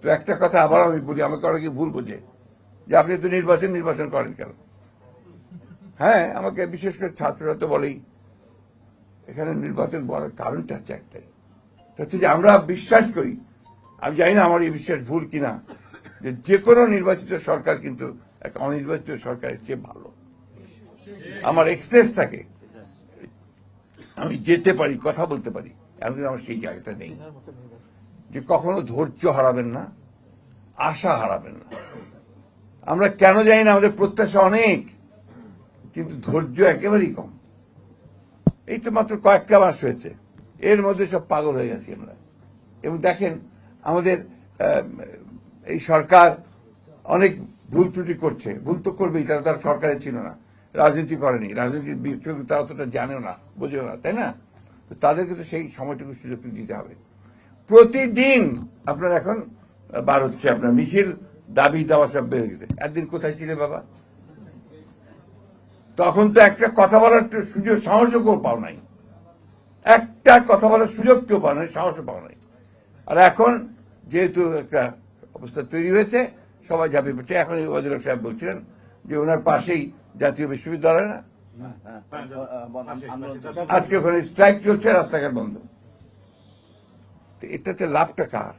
তো একটা কথা আবার আমি বলি, আমাকে অনেকে ভুল বোঝে যে আপনি তো নির্বাচন করেন কেন। হ্যাঁ, আমাকে বিশেষ করে ছাত্ররা তো বলেই এখানে নির্বাচন বলার কারণটা হচ্ছে একটাই, হচ্ছে যে আমরা বিশ্বাস করি, আমি জানি না আমার এই বিশ্বাস ভুল কিনা, যে কোনো নির্বাচিত সরকার কিন্তু একটা অনির্বাচিত সরকারের চেয়ে ভালো। আমার এক্সেস থাকে, আমি যেতে পারি, কথা বলতে পারি, এমন আমার সেই জায়গাটা নেই। যে কখনো ধৈর্য হারাবেন না, আশা হারাবেন না। আমরা কেন জানি না, আমাদের প্রত্যাশা অনেক, কিন্তু ধৈর্য একেবারেই কম। এই তো মাত্র কয়েকটা মাস হয়েছে, এর মধ্যে সব পাগল হয়ে গেছি আমরা। এবং দেখেন আমাদের এই সরকার অনেক ভুল ত্রুটি করছে, ভুল তো করবেই, তারা সরকারে ছিল না, রাজনীতি করেনি, রাজনীতির বিষয়গুলো তারা অতটা জানেও না, বোঝেও না, তাই না? তো তাদেরকে তো সেই সময়টুকু সুযোগ দিতে হবে। প্রতিদিন আপনার এখন বার হচ্ছে, আপনার মিছিল, দাবি দাওয়া সব বেড়ে গেছে। একদিন কোথায় ছিলে বাবা? তখন তো একটা কথা বলার সুযোগ, সাহসও কেউ পাও নাই, একটা কথা বলার সুযোগ কেউ পাও নাই, সাহসও পাও নাই। আর এখন যেহেতু একটা অবস্থা তৈরি হয়েছে, সবাই ঝাঁপিয়ে পড়ছে। এখন এই ওয়াজির সাহেব বলছিলেন যে ওনার পাশেই জাতীয় বিশ্ববিদ্যালয়, না আজকে ওখানে স্ট্রাইক চলছে, রাস্তাঘাট বন্ধ। এটাতে লাভটা কার?